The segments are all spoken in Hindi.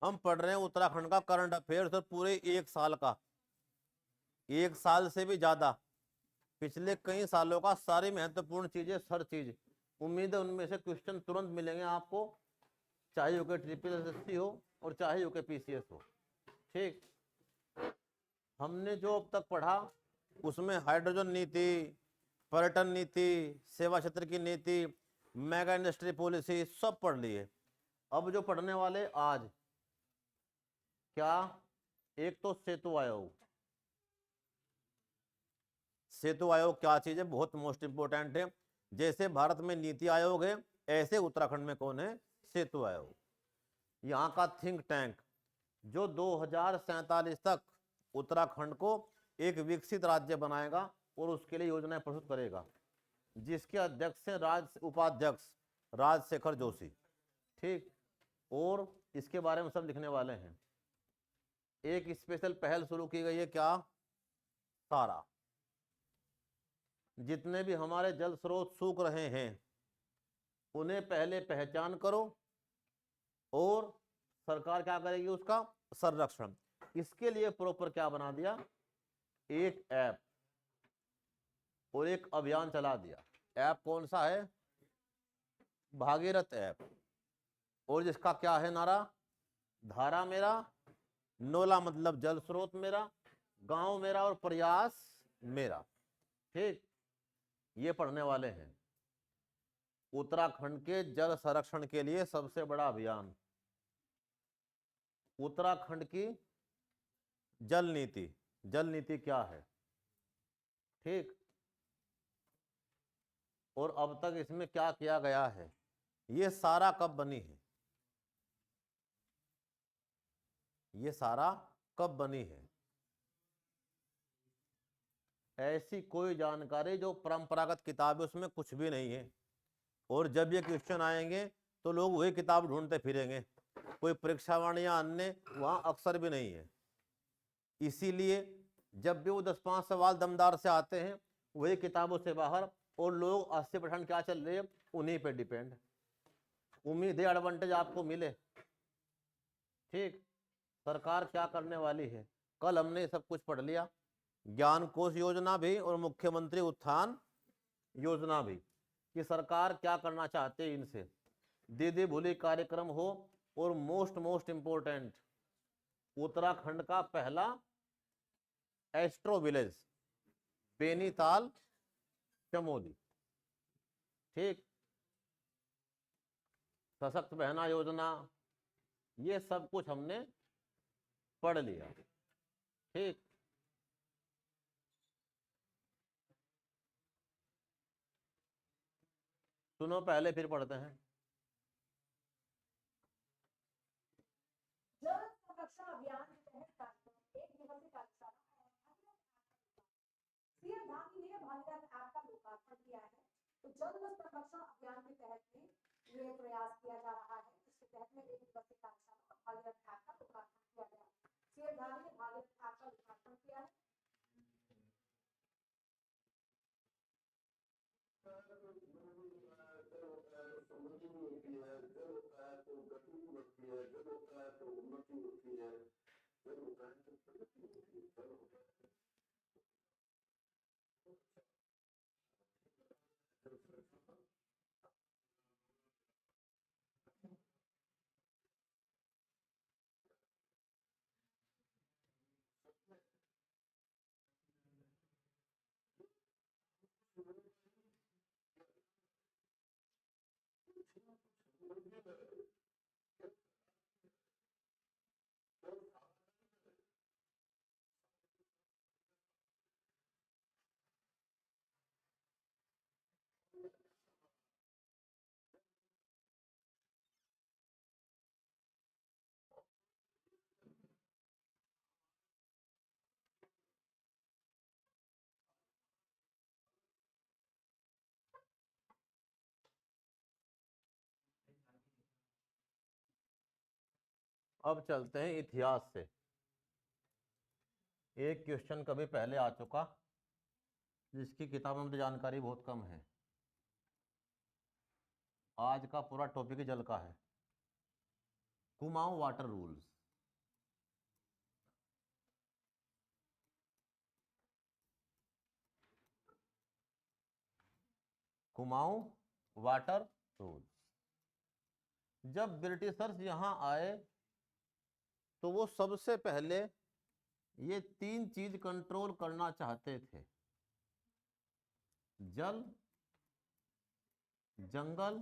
हम पढ़ रहे हैं उत्तराखंड का करंट अफेयर्स और पूरे 1 साल का, 1 साल से भी ज्यादा, पिछले कई सालों का, सारी महत्वपूर्ण चीजें, हर चीज। उम्मीद है उनमें से क्वेश्चन तुरंत मिलेंगे आपको, चाहे यूके ट्रिपल हो और चाहे यूके पीसीएस हो। ठीक, हमने जो अब तक पढ़ा उसमें हाइड्रोजन नीति, पर्यटन नीति, सेवा क्षेत्र की नीति, मेगा इंडस्ट्री पॉलिसी सब पढ़ लिए। अब जो पढ़ने वाले आज, क्या, एक तो सेतु आयोग। सेतु आयोग क्या चीज है, बहुत मोस्ट इंपोर्टेंट है। जैसे भारत में नीति आयोग है, ऐसे उत्तराखंड में कौन है, सेतु आयोग। यहाँ का थिंक टैंक जो 2047 तक उत्तराखंड को एक विकसित राज्य बनाएगा और उसके लिए योजनाएं प्रस्तुत करेगा, जिसके अध्यक्ष हैं उपाध्यक्ष राजशेखर जोशी। ठीक, और इसके बारे में सब लिखने वाले हैं। एक स्पेशल पहल शुरू की गई है, क्या, सारा, जितने भी हमारे जल स्रोत सूख रहे हैं उन्हें पहले पहचान करो और सरकार क्या करेगी, उसका संरक्षण। इसके लिए प्रॉपर क्या बना दिया, एक ऐप और एक अभियान चला दिया। ऐप कौन सा है, भागीरथ ऐप, और जिसका क्या है नारा, धारा मेरा, नोला मतलब जल स्रोत मेरा, गांव मेरा और प्रयास मेरा। ठीक, ये पढ़ने वाले हैं। उत्तराखंड के जल संरक्षण के लिए सबसे बड़ा अभियान, उत्तराखंड की जल नीति। जल नीति क्या है, ठीक, और अब तक इसमें क्या किया गया है, ये सारा कब बनी है, ये सारा कब बनी है। ऐसी कोई जानकारी जो परंपरागत किताब है उसमें कुछ भी नहीं है, और जब ये क्वेश्चन आएंगे तो लोग वही किताब ढूंढते फिरेंगे, कोई परीक्षावाणी या अन्य वहां अक्सर भी नहीं है। इसीलिए जब भी वो 10-5 सवाल दमदार से आते हैं वही किताबों से बाहर, और लोग 80% क्या चल रहे हैं, उन्हीं पे डिपेंड। उम्मीद है एडवांटेज आपको मिले। ठीक, सरकार क्या करने वाली है, कल हमने सब कुछ पढ़ लिया, ज्ञान कोश योजना भी और मुख्यमंत्री उत्थान योजना भी, कि सरकार क्या करना चाहते हैं इनसे। दीदी भूली कार्यक्रम हो, और मोस्ट इंपोर्टेंट उत्तराखंड का पहला एस्ट्रो विलेज बेनीताल चमोली। ठीक, सशक्त बहना योजना, ये सब कुछ हमने पढ़ लिया। ठीक, सुनो पहले फिर पढ़ते हैं। जल संरक्षण अभियान के तहत कार्यक्रम एक दिवसीय कार्यशाला सीएम धामी ने भागीरथ ऐप का लोकार्पण किया है। तो जल संरक्षण अभियान के तहत में ये प्रयास किया जा रहा है, इसके तहत में एक दिवसीय कार्यशाला भागीरथ ऐप का लोकार्पण किया गया। सीएम धामी ने भागीरथ ऐप का लोकार्पण किया है। अब चलते हैं इतिहास से। एक क्वेश्चन कभी पहले आ चुका जिसकी किताबों में जानकारी बहुत कम है। आज का पूरा टॉपिक जल का है, Kumaon water rules. Kumaon water rule. जब ब्रिटिशर्स यहां आए तो वो सबसे पहले ये 3 चीज कंट्रोल करना चाहते थे, जल, जंगल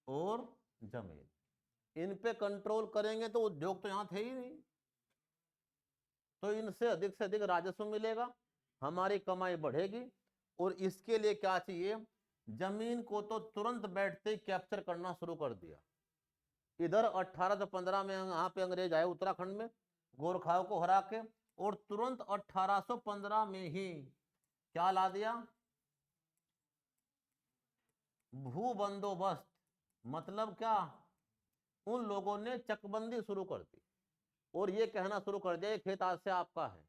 और जमीन। इन पे कंट्रोल करेंगे तो उद्योग तो यहां थे ही नहीं, तो इनसे अधिक से अधिक राजस्व मिलेगा, हमारी कमाई बढ़ेगी। और इसके लिए क्या चाहिए, जमीन को तो तुरंत बैठते ही कैप्चर करना शुरू कर दिया। इधर 1815 में यहाँ पे अंग्रेज आए उत्तराखंड में, गोरखाओं को हरा के, और तुरंत 1815 में ही क्या ला दिया, भू बंदोबस्त। मतलब क्या, उन लोगों ने चकबंदी शुरू कर दी और ये कहना शुरू कर दिया ये खेत आज से आपका है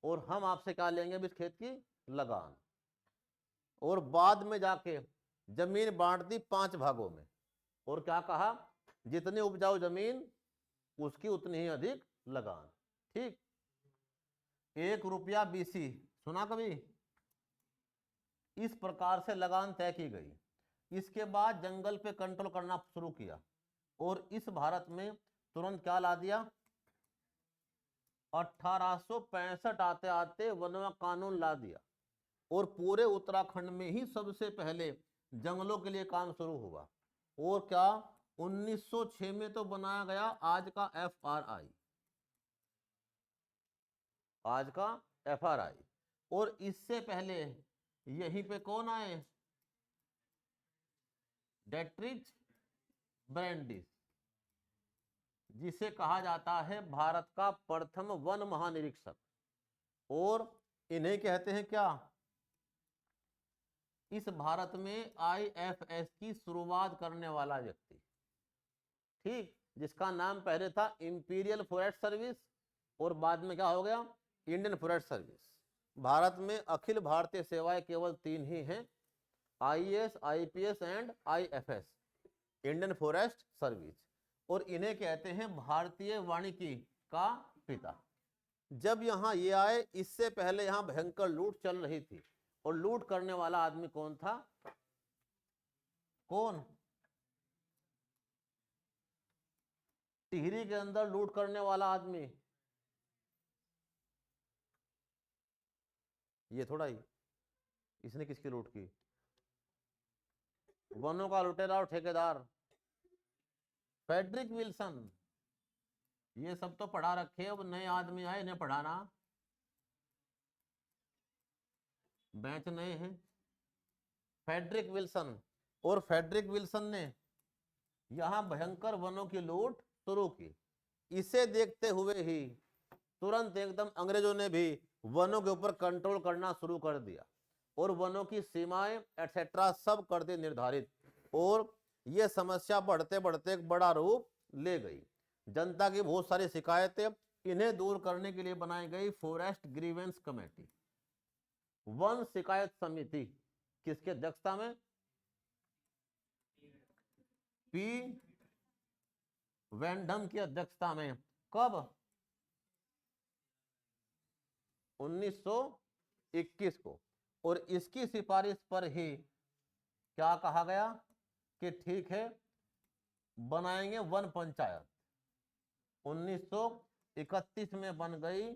और हम आपसे क्या लेंगे, इस खेत की लगान। और बाद में जाके जमीन बांट दी 5 भागों में, और क्या कहा, जितनी उपजाऊ जमीन उसकी उतनी ही अधिक लगान। ठीक, 1 रुपया बीसी, सुना कभी? इस प्रकार से लगान तय की गई। इसके बाद जंगल पे कंट्रोल करना शुरू किया और इस भारत में तुरंत क्या ला दिया, 1865 आते आते वन कानून ला दिया और पूरे उत्तराखंड में ही सबसे पहले जंगलों के लिए काम शुरू हुआ। और क्या, 1906 में तो बनाया गया आज का FRI, आज का FRI। और इससे पहले यहीं पे कौन आए, डेट्रिच ब्रैंडिस, जिसे कहा जाता है भारत का प्रथम वन महानिरीक्षक। और इन्हें कहते हैं क्या, इस भारत में IFS की शुरुआत करने वाला व्यक्ति। ठीक, जिसका नाम पहले था इंपीरियल फॉरेस्ट सर्विस और बाद में क्या हो गया, इंडियन फॉरेस्ट सर्विस। भारत में अखिल भारतीय सेवाएं केवल 3 ही हैं, IAS, IPS and IFS, Indian forest service. और इन्हें कहते हैं भारतीय वानिकी का पिता। जब यहां ये आए, इससे पहले यहां भयंकर लूट चल रही थी। और लूट करने वाला आदमी कौन था, कौन, टिहरी के अंदर लूट करने वाला आदमी, ये थोड़ा ही, इसने किसकी लूट की, वनों का लुटेरा और ठेकेदार फ्रेडरिक विल्सन। ये सब तो पढ़ा रखे, अब नए आदमी आए, इन्हें पढ़ाना, बैच नए हैं। फ्रेडरिक विल्सन, और फ्रेडरिक विल्सन ने यहां भयंकर वनों की लूट शुरू की। इसे देखते हुए ही तुरंत एकदम अंग्रेजों ने भी वनों के ऊपर कंट्रोल करना शुरू कर दिया और वनों की सीमाएं एटसेट्रा सब कर दी निर्धारित। और यह समस्या बढ़ते बढ़ते एक बड़ा रूप ले गई। जनता की बहुत सारी शिकायतें, इन्हें दूर करने के लिए बनाई गई फॉरेस्ट ग्रीवेंस कमेटी, वन शिकायत समिति। किसके अध्यक्षता में, पी वैंडम की अध्यक्षता में। कब, 1921 को। और इसकी सिफारिश पर ही क्या कहा गया कि ठीक है बनाएंगे वन पंचायत। 1931 में बन गई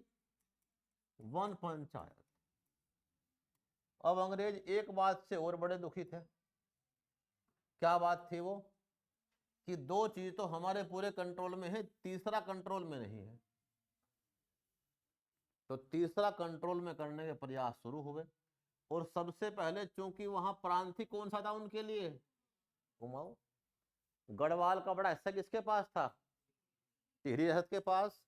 वन पंचायत। अब अंग्रेज एक बात से और बड़े दुखी थे। क्या बात थी वो, कि 2 चीज तो हमारे पूरे कंट्रोल में है, तीसरा कंट्रोल में नहीं है। तो तीसरा कंट्रोल में करने के प्रयास शुरू हुए। और सबसे पहले चूंकि वहां प्रांतीय कौन सा था उनके लिए, कुमाऊं। गढ़वाल का बड़ा हिस्सा किसके पास था, टिहरी रियासत के पास।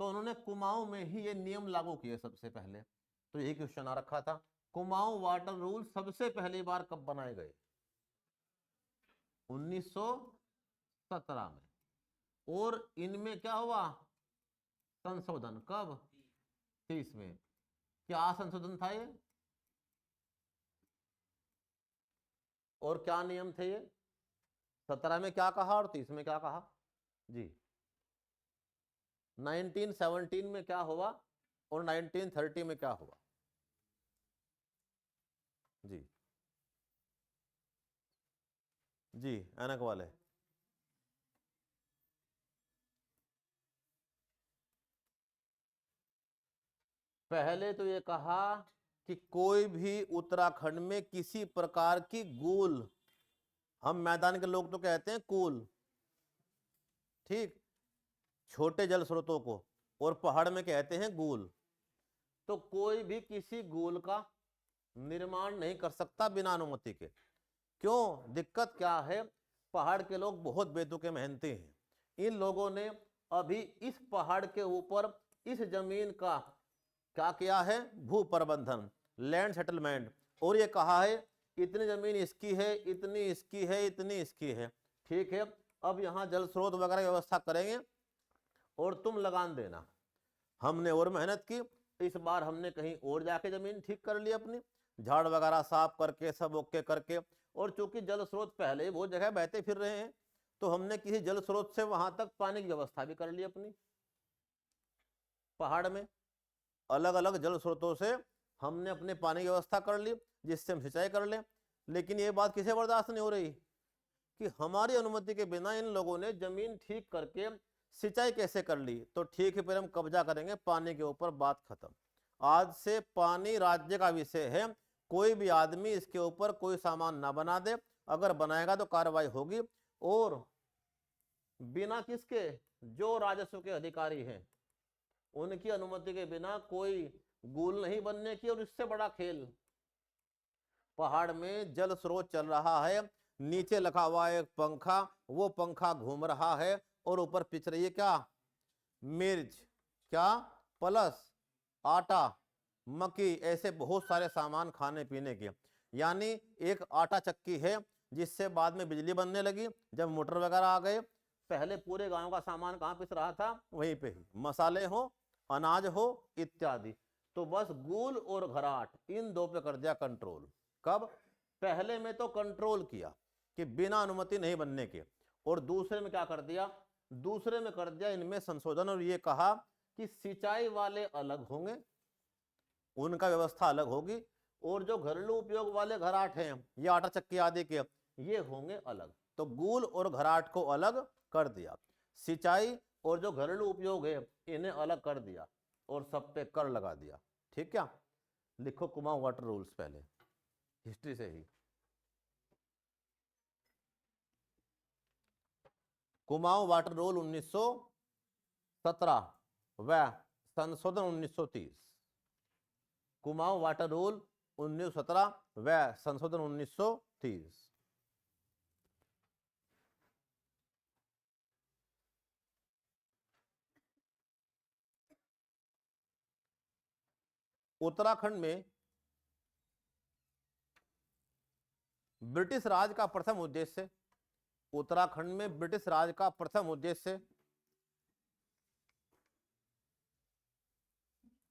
तो उन्होंने कुमाऊं में ही ये नियम लागू किए सबसे पहले। तो यही क्वेश्चन आ रखा था, कुमाऊं वाटर रूल सबसे पहली बार कब बनाए गए, 1917 में। और इनमें क्या हुआ, संशोधन कब, 30 में। क्या संशोधन था ये, और क्या नियम थे ये, 17 में क्या कहा और 30 में क्या कहा जी। 1917 में क्या हुआ और 1930 में क्या हुआ। जी जी, ऐनक वाले। पहले तो ये कहा कि कोई भी उत्तराखंड में किसी प्रकार की गूल, हम मैदान के लोग तो कहते हैं कूल, ठीक, छोटे जल स्रोतों को, और पहाड़ में कहते हैं गूल। तो कोई भी किसी गूल का निर्माण नहीं कर सकता बिना अनुमति के। क्यों? दिक्कत क्या है? पहाड़ के लोग बहुत बेतुके मेहनती हैं। इन लोगों ने अभी इस पहाड़ के ऊपर इस जमीन का क्या किया है? भू प्रबंधन, लैंड सेटलमेंट, और ये कहा है इतनी जमीन इसकी है, इतनी इसकी है, इतनी इसकी है। ठीक है, अब यहाँ जल स्रोत वगैरह की व्यवस्था करेंगे और तुम लगान देना। हमने और मेहनत की, इस बार हमने कहीं और जाके जमीन ठीक कर ली अपनी, झाड़ वगैरह साफ करके सब ओके करके, और चूंकि जल स्रोत पहले बहुत जगह बहते फिर रहे हैं, तो हमने किसी जल स्रोत से वहां तक पानी की व्यवस्था भी कर ली अपनी। पहाड़ में अलग अलग जल स्रोतों से हमने अपने पानी की व्यवस्था कर ली, जिससे हम सिंचाई कर लें। लेकिन ये बात किसे बर्दाश्त नहीं हो रही कि हमारी अनुमति के बिना इन लोगों ने जमीन ठीक करके सिंचाई कैसे कर ली। तो ठीक है, फिर हम कब्जा करेंगे पानी के ऊपर, बात खत्म। आज से पानी राज्य का विषय है, कोई भी आदमी इसके ऊपर कोई सामान ना बना दे, अगर बनाएगा तो कार्रवाई होगी। और बिना किसके? जो राजस्व के अधिकारी हैं उनकी अनुमति के बिना कोई गूल नहीं बनने की। और इससे बड़ा खेल, पहाड़ में जल स्रोत चल रहा है, नीचे लगा हुआ एक पंखा, वो पंखा घूम रहा है और ऊपर पिच रही है क्या? मिर्च, क्या, प्लस आटा, मक्की, ऐसे बहुत सारे सामान खाने पीने के। यानी एक आटा चक्की है जिससे बाद में बिजली बनने लगी जब मोटर वगैरह आ गए। पहले पूरे गांव का सामान कहाँ पिस रहा था? वहीं पे ही, मसाले हो, अनाज हो इत्यादि। तो बस गूल और घराट, इन दो पे कर दिया कंट्रोल। कब? पहले में तो कंट्रोल किया कि बिना अनुमति नहीं बनने के, और दूसरे में क्या कर दिया? दूसरे में कर दिया इनमें संशोधन, और ये कहा कि सिंचाई वाले अलग होंगे, उनका व्यवस्था अलग होगी, और जो घरेलू उपयोग वाले घराट हैं, ये आटा चक्की आदि के, ये होंगे अलग। तो गूल और घराट को अलग कर दिया, सिंचाई और जो घरेलू उपयोग है इन्हें अलग कर दिया, और सब पे कर लगा दिया। ठीक क्या? लिखो कुमाऊं वाटर रूल्स पहले, हिस्ट्री से ही। कुमाऊं वाटर रूल 1917 व संशोधन 1930। कुमाऊं वाटर रूल 1917 व संशोधन 1930। उत्तराखंड में ब्रिटिश राज का प्रथम उद्देश्य, उत्तराखंड में ब्रिटिश राज का प्रथम उद्देश्य,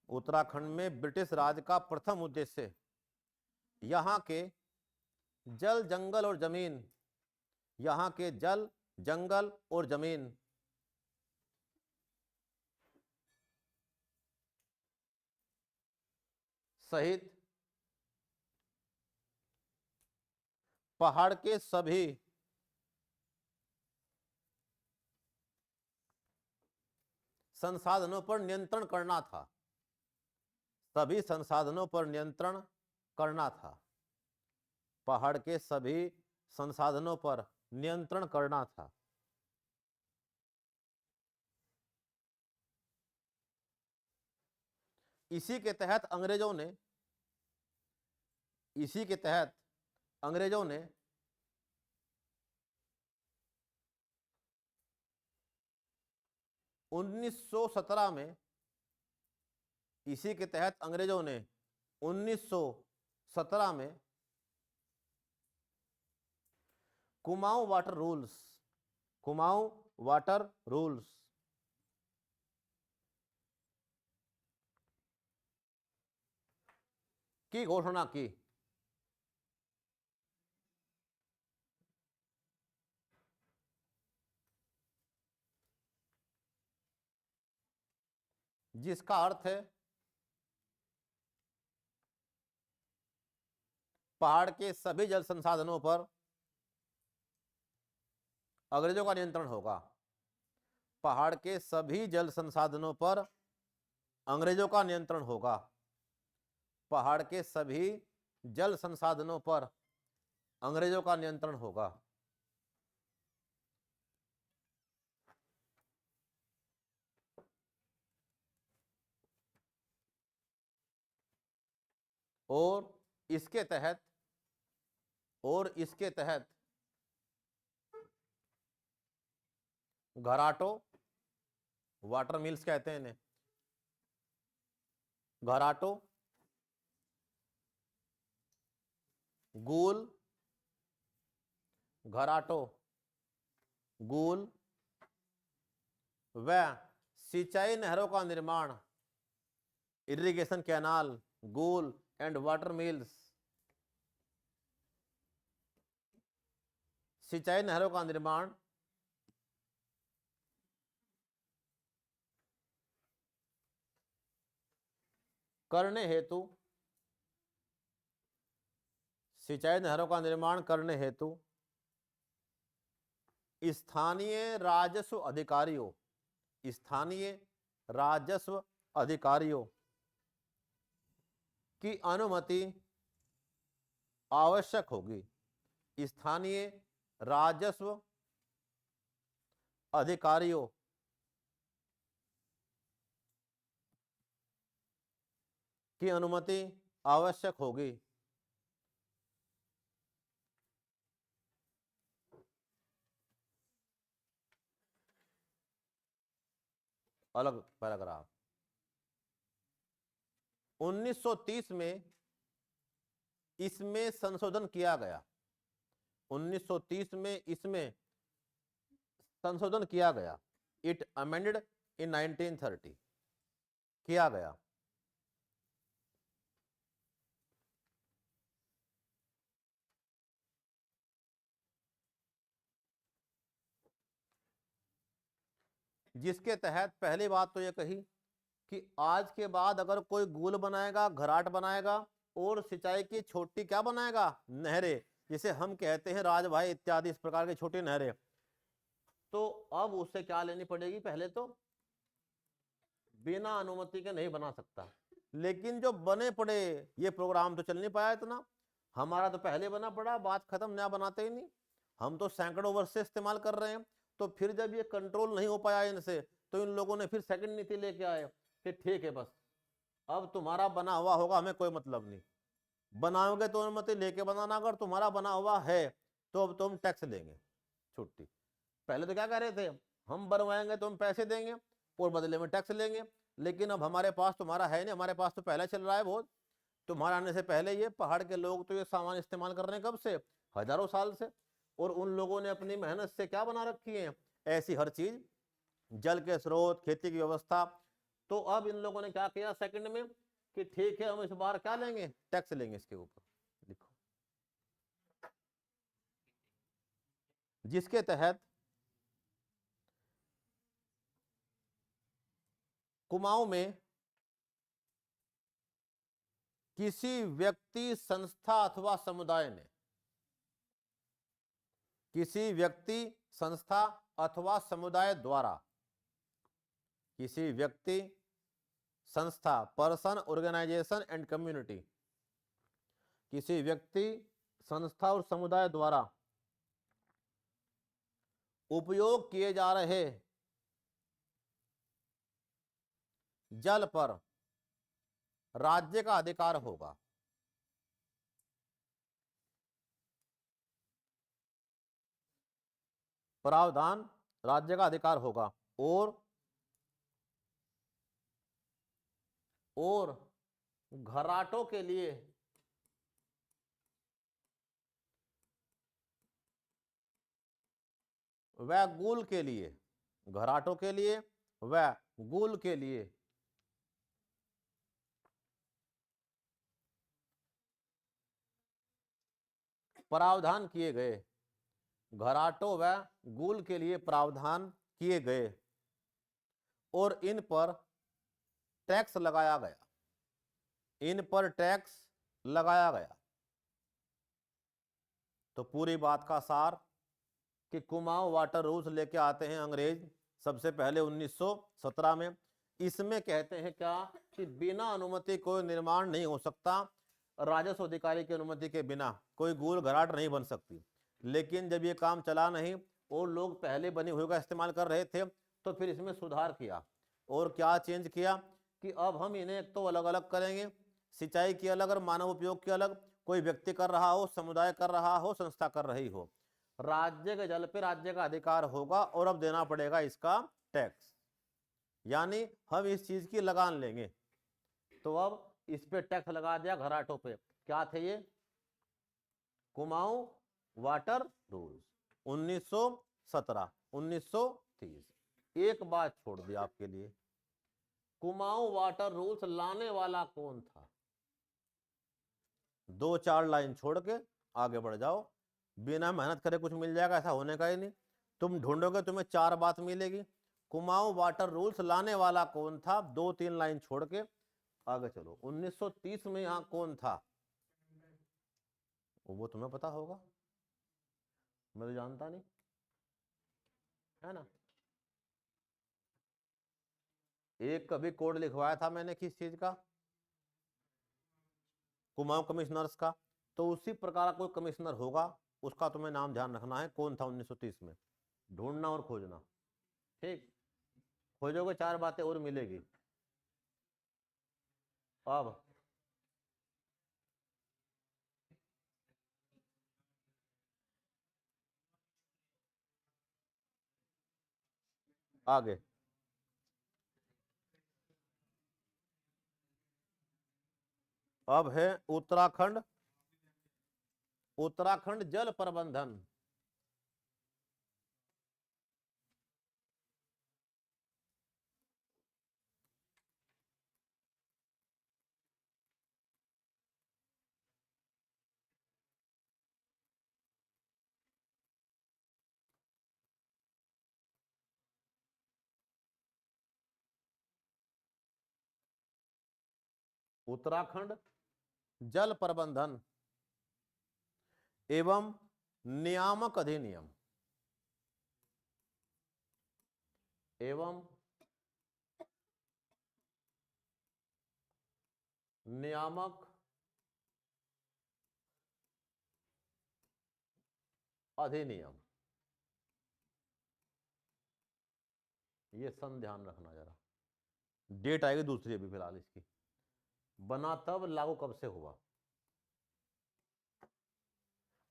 उत्तराखंड में ब्रिटिश राज का प्रथम उद्देश्य यहाँ के जल, जंगल और जमीन, यहाँ के जल, जंगल और जमीन सहित पहाड़ के सभी संसाधनों पर नियंत्रण करना था। सभी संसाधनों पर नियंत्रण करना था, पहाड़ के सभी संसाधनों पर नियंत्रण करना था। इसी के तहत अंग्रेजों ने, इसी के तहत अंग्रेजों ने 1917 में, इसी के तहत अंग्रेजों ने 1917 में Kumaon water rules, Kumaon water rules की घोषणा की। जिसका अर्थ है पहाड़ के सभी जल संसाधनों पर अंग्रेजों का नियंत्रण होगा। पहाड़ के सभी जल संसाधनों पर अंग्रेजों का नियंत्रण होगा। पहाड़ के सभी जल संसाधनों पर अंग्रेजों का नियंत्रण होगा। और इसके तहत घराटों, वाटर मिल्स कहते हैं इन्हें, घराटों, गूल, घराटों, गूल व सिंचाई नहरों का निर्माण, इरिगेशन कैनाल, गूल एंड वाटर मिल्स, सिंचाई नहरों का निर्माण करने हेतु, सिंचाई नहरों का निर्माण करने हेतु स्थानीय राजस्व अधिकारियों, स्थानीय राजस्व अधिकारियों की अनुमति आवश्यक होगी। स्थानीय राजस्व अधिकारियों की अनुमति आवश्यक होगी। अलग पैराग्राफ। 1930 में इसमें संशोधन किया गया। 1930 में इसमें संशोधन किया गया। इट अमेंडेड इन 1930 किया गया। जिसके तहत पहली बात तो यह कही कि आज के बाद अगर कोई गूल बनाएगा, घराट बनाएगा और सिंचाई की छोटी क्या बनाएगा, नहरें, जिसे हम कहते हैं राजभाई इत्यादि, इस प्रकार की छोटी नहरें, तो अब उससे क्या लेनी पड़ेगी, पहले तो बिना अनुमति के नहीं बना सकता। लेकिन जो बने पड़े ये प्रोग्राम तो चल नहीं पाया इतना, हमारा तो पहले बना पड़ा, बात खत्म, नया बनाते ही नहीं। हम तो सैकड़ों वर्ष से इस्तेमाल कर रहे हैं। तो फिर जब ये कंट्रोल नहीं हो पाया इनसे, तो इन लोगों ने फिर सेकंड नीति लेके आए कि ठीक है बस अब तुम्हारा बना हुआ होगा, हमें कोई मतलब नहीं, बनाओगे तो अनुमति लेके बनाना, अगर तुम्हारा बना हुआ है तो अब तुम टैक्स लेंगे छुट्टी। पहले तो क्या कह रहे थे, हम बनवाएंगे तो हम पैसे देंगे और बदले में टैक्स लेंगे, लेकिन अब हमारे पास तुम्हारा है नहीं, हमारे पास तो पहले चल रहा है बहुत, तुम्हारा आने से पहले ये पहाड़ के लोग तो ये सामान इस्तेमाल कर रहे हैं कब से, हजारों साल से, और उन लोगों ने अपनी मेहनत से क्या बना रखी है, ऐसी हर चीज, जल के स्रोत, खेती की व्यवस्था। तो अब इन लोगों ने क्या किया सेकंड में कि ठीक है हम इस बार क्या लेंगे, टैक्स लेंगे इसके ऊपर। लिखो, जिसके तहत कुमाऊं में किसी व्यक्ति, संस्था अथवा समुदाय ने, किसी व्यक्ति, संस्था अथवा समुदाय द्वारा, किसी व्यक्ति, संस्था, पर्सन, ऑर्गेनाइजेशन एंड कम्युनिटी, किसी व्यक्ति, संस्था और समुदाय द्वारा उपयोग किए जा रहे जल पर राज्य का अधिकार होगा। प्रावधान राज्य का अधिकार होगा। और घराटों के लिए व गूल के लिए, घराटों के लिए व गूल के लिए प्रावधान किए गए, घराटों व गूल के लिए प्रावधान किए गए और इन पर टैक्स लगाया गया, इन पर टैक्स लगाया गया। तो पूरी बात का सार कि कुमाऊं वाटर रूल्स लेके आते हैं अंग्रेज सबसे पहले 1917 में। इसमें कहते हैं क्या कि बिना अनुमति कोई निर्माण नहीं हो सकता, राजस्व अधिकारी की अनुमति के बिना कोई गूल घराट नहीं बन सकती। लेकिन जब ये काम चला नहीं और लोग पहले बनी हुई का इस्तेमाल कर रहे थे, तो फिर इसमें सुधार किया। और क्या चेंज किया कि अब हम इन्हें एक तो अलग अलग करेंगे, सिंचाई की अलग और मानव उपयोग की अलग। कोई व्यक्ति कर रहा हो, समुदाय कर रहा हो, संस्था कर रही हो, राज्य के जल पे राज्य का अधिकार होगा और अब देना पड़ेगा इसका टैक्स, यानी हम इस चीज की लगान लेंगे। तो अब इस पे टैक्स लगा दिया घराटों पे। क्या थे ये? Kumaon water rules 1917 1930। एक बात छोड़ दी आपके लिए, कुमाऊं वाटर रूल्स लाने वाला कौन था? 2-4 लाइन छोड़ के आगे बढ़ जाओ। बिना मेहनत करे कुछ मिल जाएगा ऐसा होने का ही नहीं। तुम ढूंढोगे तुम्हें 4 बात मिलेगी। कुमाऊं वाटर रूल्स लाने वाला कौन था, 2-3 लाइन छोड़ के आगे चलो। 1930 में यहां कौन था वो तुम्हें पता होगा, मैं तो जानता नहीं, है ना। एक कभी कोड लिखवाया था मैंने किस चीज का, कुमाऊं कमिश्नर्स का। तो उसी प्रकार कोई कमिश्नर होगा, उसका तुम्हें नाम ध्यान रखना है कौन था 1930 में, ढूंढना और खोजना। ठीक, खोजोगे 4 बातें और मिलेगी। अब आगे अब है उत्तराखंड, उत्तराखंड जल प्रबंधन। उत्तराखंड जल प्रबंधन एवं नियामक अधिनियम एवं नियामक अधिनियम, ये सन ध्यान रखना जरा। डेट आएगी दूसरी अभी फिलहाल इसकी, बना तब लागू कब से हुआ।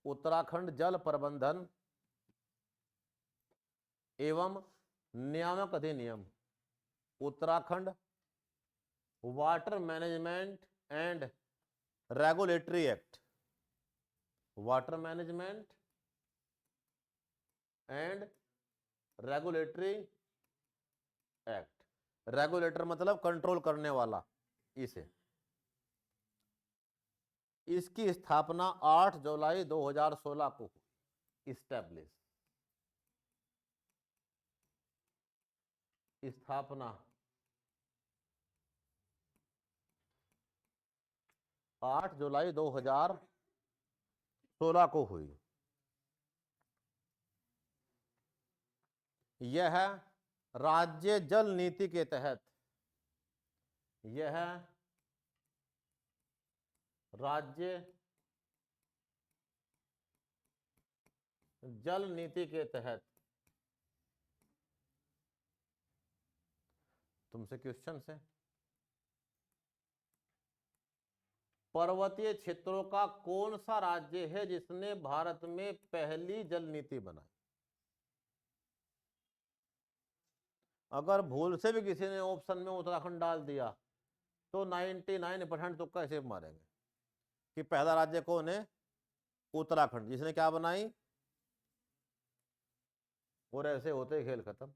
उत्तराखंड जल प्रबंधन एवं नियामक अधिनियम, Uttarakhand water management and regulatory act, water management and regulatory act. Regulator मतलब कंट्रोल करने वाला, इसे। इसकी स्थापना 8 जुलाई 2016 को इस्टेब्लिश, स्थापना 8 जुलाई 2016 को हुई। यह राज्य जल नीति के तहत, यह राज्य जल नीति के तहत, तुमसे क्वेश्चन है, पर्वतीय क्षेत्रों का कौन सा राज्य है जिसने भारत में पहली जल नीति बनाई? अगर भूल से भी किसी ने ऑप्शन में उत्तराखंड डाल दिया तो 99% तुक्का ऐसे मारेंगे कि पहला राज्य कौन है, उत्तराखंड, जिसने क्या बनाई, और ऐसे होते ही खेल खत्म।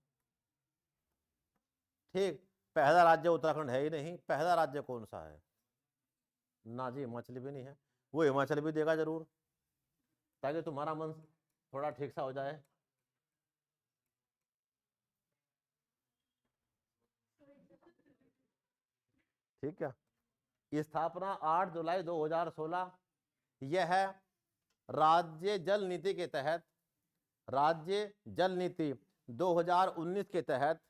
ठीक, पहला राज्य उत्तराखंड है ही नहीं। पहला राज्य कौन सा है? ना जी, हिमाचल भी नहीं है। वो हिमाचल भी देगा जरूर, ताकि तुम्हारा मन थोड़ा ठीक सा हो जाए। ठीक है, स्थापना 8 जुलाई 2016। यह है राज्य जल नीति के तहत, राज्य जल नीति 2019 के तहत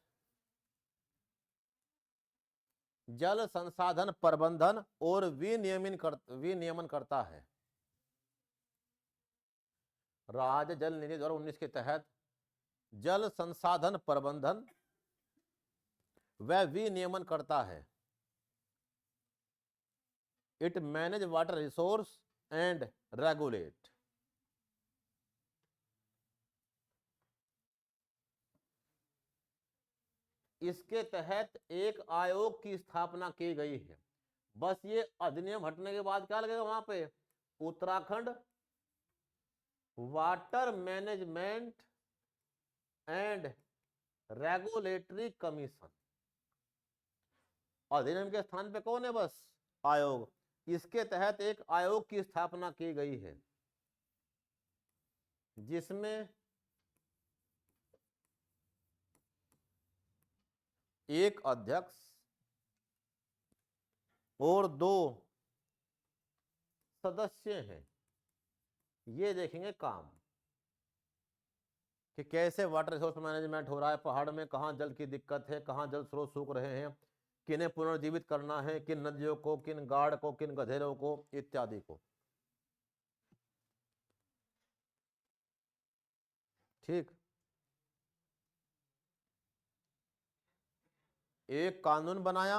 जल संसाधन प्रबंधन और विनियमन करता है। राज्य जल नीति 2019 के तहत जल संसाधन प्रबंधन व विनियमन करता है। It manage water resource and regulate. इसके तहत एक आयोग की स्थापना की गई है। बस ये अधिनियम हटने के बाद क्या लगेगा वहां पे, Uttarakhand water management and regulatory commission. अधिनियम के स्थान पे कौन है, बस आयोग। इसके तहत एक आयोग की स्थापना की गई है जिसमें एक अध्यक्ष और 2 सदस्य हैं। ये देखेंगे काम कि कैसे वाटर रिसोर्स मैनेजमेंट हो रहा है, पहाड़ में कहाँ जल की दिक्कत है, कहाँ जल स्रोत सूख रहे हैं, किन्हें पुनर्जीवित करना है, किन नदियों को, किन गाड़ को, किन गधेरों को, इत्यादि को। ठीक। एक कानून बनाया,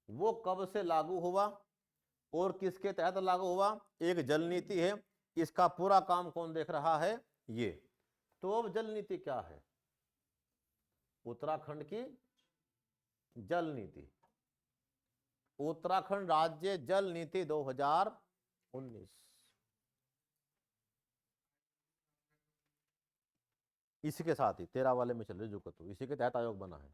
वो कब से लागू हुआ और किसके तहत लागू हुआ, एक जल नीति है। इसका पूरा काम कौन देख रहा है, ये। तो अब जल नीति क्या है, उत्तराखंड की जल नीति, उत्तराखंड राज्य जल नीति 2019। इसी के साथ ही 13 वाले में चल रही जो तो इसी के तहत आयोग बना है।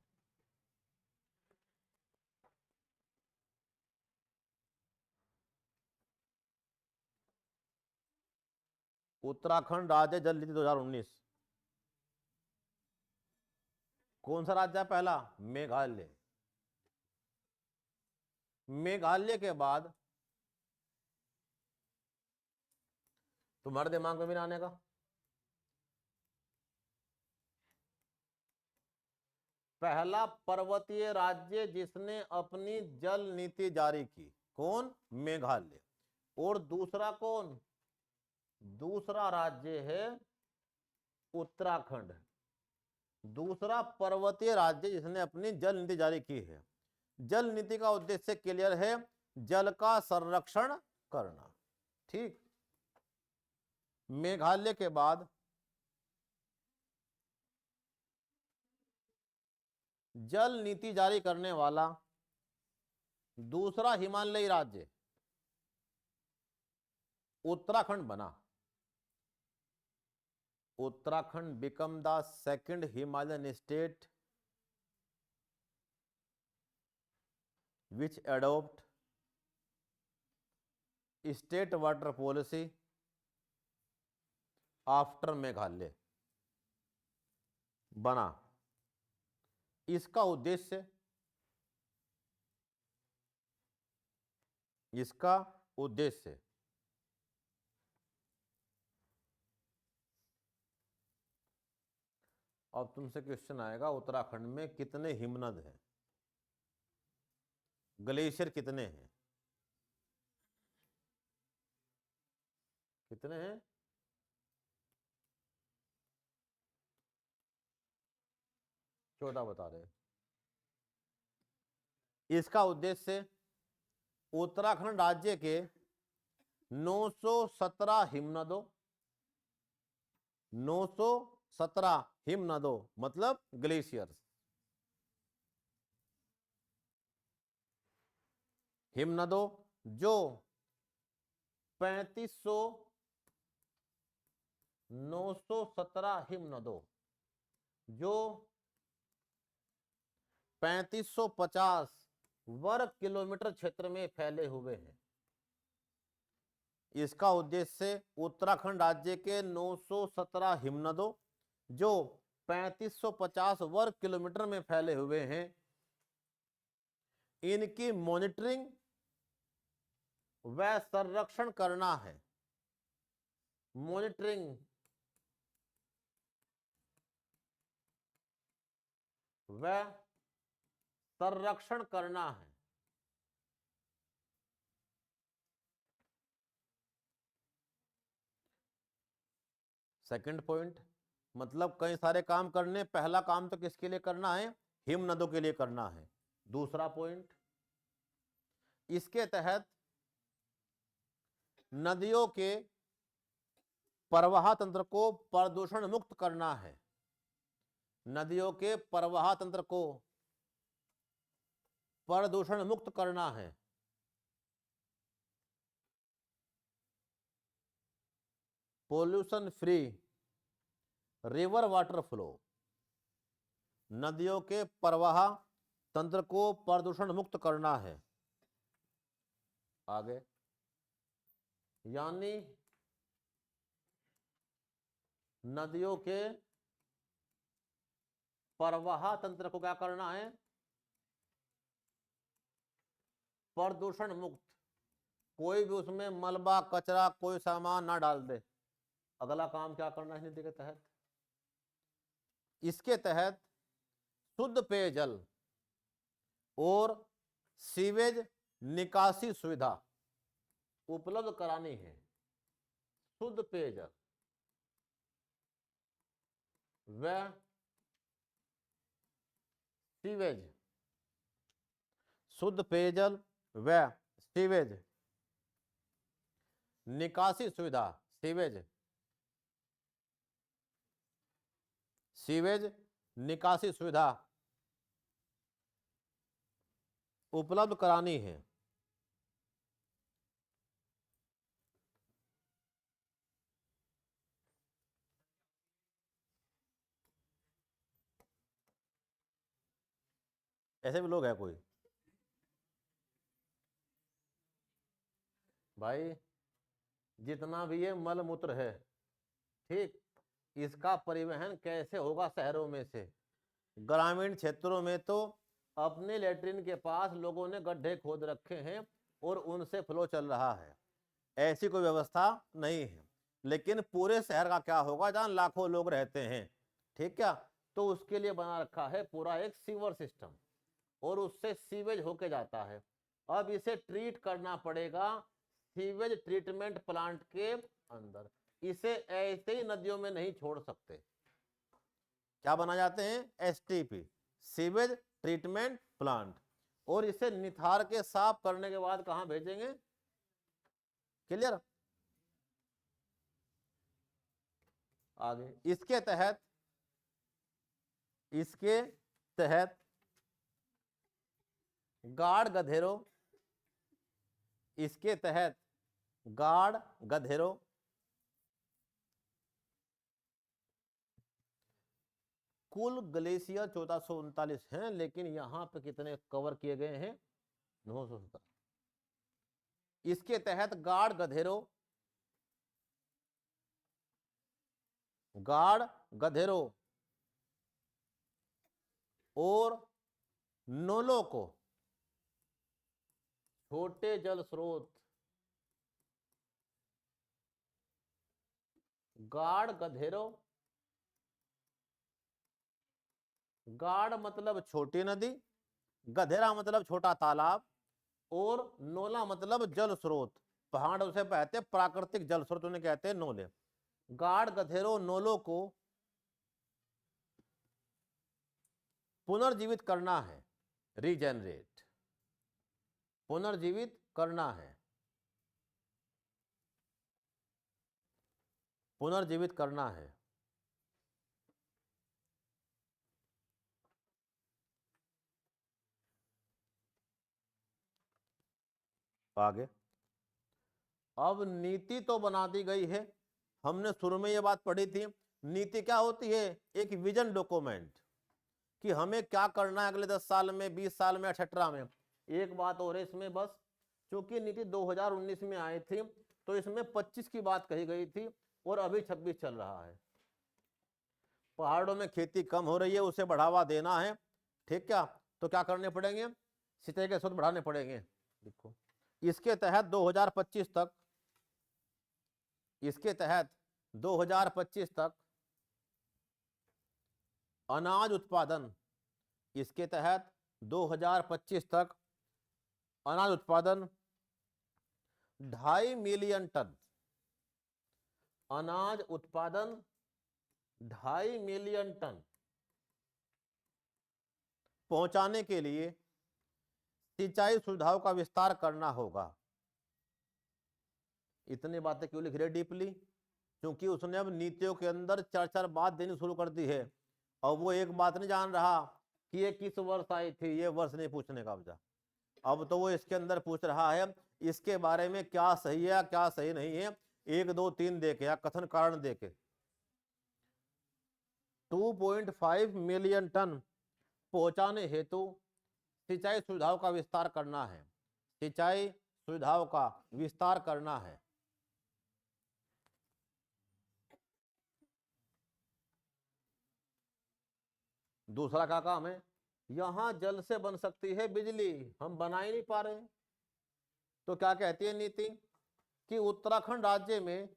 उत्तराखंड राज्य जल नीति 2019। कौन सा राज्य है पहला, मेघालय। मेघालय के बाद तुम्हारे दिमाग में भी ना आने का, पहला पर्वतीय राज्य जिसने अपनी जल नीति जारी की, कौन, मेघालय। और दूसरा कौन, दूसरा राज्य है उत्तराखंड, दूसरा पर्वतीय राज्य जिसने अपनी जल नीति जारी की है। जल नीति का उद्देश्य क्लियर है, जल का संरक्षण करना। ठीक। मेघालय के बाद जल नीति जारी करने वाला दूसरा हिमालयी राज्य उत्तराखंड बना। Uttarakhand become the second Himalayan state which adopt state water policy after Meghalaya बना। इसका उद्देश्य, इसका उद्देश्य अब तुमसे क्वेश्चन आएगा, उत्तराखंड में कितने हिमनद हैं, ग्लेशियर कितने हैं, कितने हैं, 14 बता रहे। इसका उद्देश्य उत्तराखंड राज्य के 917 हिमनदों, 917 हिमनदों मतलब ग्लेशियर्स, हिमनदों जो 917 हिमनदों जो 3550 वर्ग किलोमीटर क्षेत्र में फैले हुए हैं। इसका उद्देश्य उत्तराखंड राज्य के 917 हिमनदों जो 3550 वर्ग किलोमीटर में फैले हुए हैं, इनकी मॉनिटरिंग व संरक्षण करना है। मॉनिटरिंग व संरक्षण करना है। सेकंड पॉइंट, मतलब कई सारे काम करने, पहला काम तो किसके लिए करना है? हिम नदों के लिए करना है। दूसरा पॉइंट, इसके तहत नदियों के प्रवाह तंत्र को प्रदूषण मुक्त करना है। नदियों के प्रवाह तंत्र को प्रदूषण मुक्त करना है। Pollution free river water flow, नदियों के प्रवाह तंत्र को प्रदूषण मुक्त करना है। आगे, यानी नदियों के प्रवाह तंत्र को क्या करना है? प्रदूषण मुक्त। कोई भी उसमें मलबा कचरा कोई सामान ना डाल दे। अगला काम क्या करना है नीति के तहत? इसके तहत शुद्ध पेयजल और सीवेज निकासी सुविधा उपलब्ध करानी है। शुद्ध पेयजल व सीवेज, शुद्ध पेयजल व सीवेज निकासी सुविधा, सीवेज निकासी सुविधा उपलब्ध करानी है। ऐसे भी लोग हैं कोई, भाई जितना भी ये मल मूत्र है, ठीक, इसका परिवहन कैसे होगा शहरों में से? ग्रामीण क्षेत्रों में तो अपने लेटरिन के पास लोगों ने गड्ढे खोद रखे हैं और उनसे फ्लो चल रहा है। ऐसी कोई व्यवस्था नहीं है। लेकिन पूरे शहर का क्या होगा जहां लाखों लोग रहते हैं, ठीक क्या? तो उसके लिए बना रखा है पूरा एक सीवर सिस्टम और उससे सीवेज होके जाता है। अब इसे ट्रीट करना पड़ेगा सीवेज ट्रीटमेंट प्लांट के अंदर। इसे ऐसे ही नदियों में नहीं छोड़ सकते। क्या बना जाते हैं? STP, sewage treatment plant. और इसे निथार के साफ करने के बाद कहां भेजेंगे? क्लियर? आगे, इसके तहत गाड़ गधेरों, इसके तहत गाड़ गधेरों कुल ग्लेशियर 1439 हैं, लेकिन यहां पे कितने कवर किए गए हैं? 917। इसके तहत गाड़ गधेरों और नोलों को, छोटे जल स्रोत, गाड़ गधेरों, गाड़ मतलब छोटी नदी, गधेरा मतलब छोटा तालाब, और नोला मतलब जल स्रोत, पहाड़ों से बहते प्राकृतिक जल स्रोत उन्हें कहते हैं नोले। गाड़ गधेरों नोलों को पुनर्जीवित करना है, रीजेनरेट, पुनर्जीवित करना है, पुनर्जीवित करना है। आगे, अब नीति तो बना दी गई है। हमने शुरू में ये बात पढ़ी थी। नीति क्या होती है? एक विजन डॉक्यूमेंट कि हमें क्या करना है अगले 10 साल में, 20 साल में, 18 में। एक बात और है इसमें, बस क्योंकि नीति 2019 में आई थी तो इसमें 25 की बात कही गई थी और अभी 26 चल रहा है। पहाड़ों में खेती कम हो रही है, उसे बढ़ावा देना है, ठीक क्या? तो क्या करने पड़ेंगे? सिंचाई के स्रोत बढ़ाने पड़ेंगे। देखो, इसके तहत 2025 तक, इसके तहत 2025 तक अनाज उत्पादन, इसके तहत 2025 तक अनाज उत्पादन 2.5 मिलियन टन, अनाज उत्पादन 2.5 मिलियन टन पहुंचाने के लिए सिंचाई सुविधाओं का विस्तार करना होगा। इतनी बातें क्यों लिख रहे डीपली? क्योंकि उसने अब नीतियों के अंदर 4-4 बात देनी शुरू कर दी है, और वो एक बात नहीं जान रहा कि ये किस वर्ष आई थी, ये वर्ष नहीं पूछने का अब तो वो इसके अंदर पूछ रहा है इसके बारे में क्या सही है क्या सही नहीं है, 1 2 3 देके या कथन कारण देके। 2.5 मिलियन टन पहुंचाने हेतु सिंचाई सुविधाओं का विस्तार करना है, सिंचाई सुविधाओं का विस्तार करना है। दूसरा क्या काम है? यहां जल से बन सकती है बिजली, हम बना ही नहीं पा रहे। तो क्या कहती है नीति कि उत्तराखंड राज्य में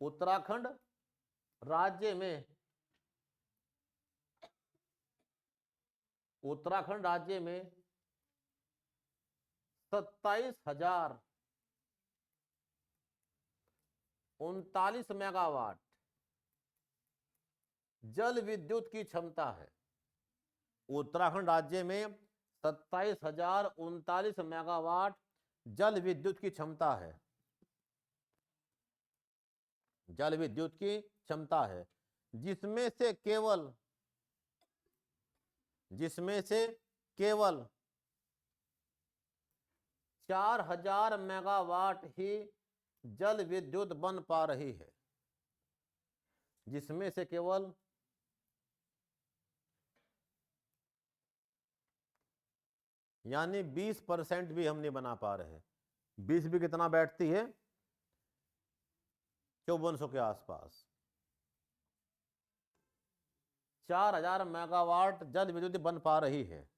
27,039 मेगावाट जल विद्युत की क्षमता है। उत्तराखंड राज्य में 27,039 मेगावाट जल विद्युत की क्षमता है, जल विद्युत की क्षमता है, जिसमें से केवल 4,000 मेगावाट ही जल विद्युत बन पा रही है, जिसमें से केवल 20% भी हम नहीं बना पा रहे। 20 भी कितना बैठती है? 5400 के आसपास। 4,000 मेगावाट जल विद्युत बन पा रही है।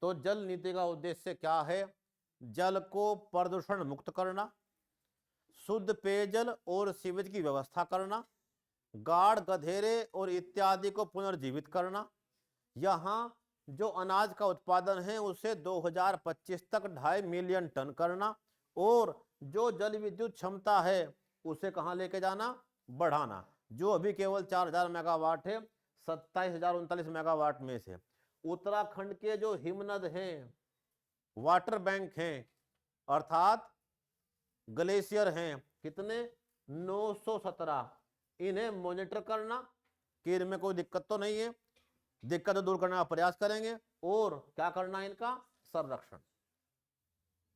तो जल नीति का उद्देश्य क्या है? जल को प्रदूषण मुक्त करना, शुद्ध पेयजल और सीवेज की व्यवस्था करना, गाढ़ गधेरे और इत्यादि को पुनर्जीवित करना। यहाँ जो अनाज का उत्पादन है उसे 2025 तक 2.5 मिलियन टन करना, और जो जल विद्युत क्षमता है उसे कहाँ लेके जाना? बढ़ाना। जो अभी केवल 4,000 मेगावाट है 27,039 मेगावाट में से उत्तराखंड के जो हिमनद हैं, वाटर बैंक हैं, अर्थात ग्लेशियर हैं, कितने? 917, इन्हें मॉनिटर करना कि इनमें कोई दिक्कत तो नहीं है, दिक्कत दूर करने का प्रयास करेंगे। और क्या करना? इनका संरक्षण।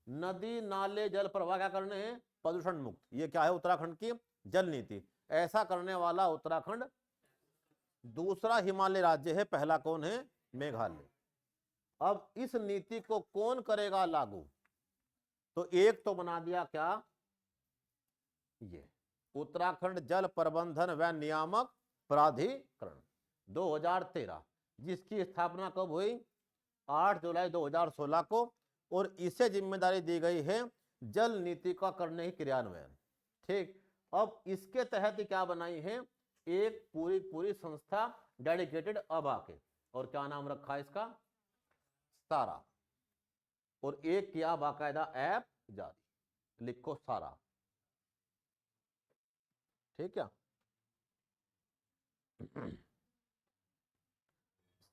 नदी नाले जल प्रवाह क्या करने हैं? प्रदूषण मुक्त। ये क्या है? उत्तराखंड की जल नीति। ऐसा करने वाला उत्तराखंड दूसरा हिमालय राज्य है, पहला कौन है? मेघालय। अब इस नीति को कौन करेगा लागू? तो एक तो बना दिया क्या? ये उत्तराखंड जल प्रबंधन व नियामक प्राधिकरण 2013, जिसकी स्थापना कब हुई? 8 जुलाई 2016 को, और इसे जिम्मेदारी दी गई है जल नीति का करने की क्रियान्वयन। ठीक, अब इसके तहत क्या बनाई है? एक पूरी संस्था डेडिकेटेड अब आके, और क्या नाम रखा है इसका? सारा। और एक किया बाकायदा ऐप जारी, लिखो सारा। ठीक है,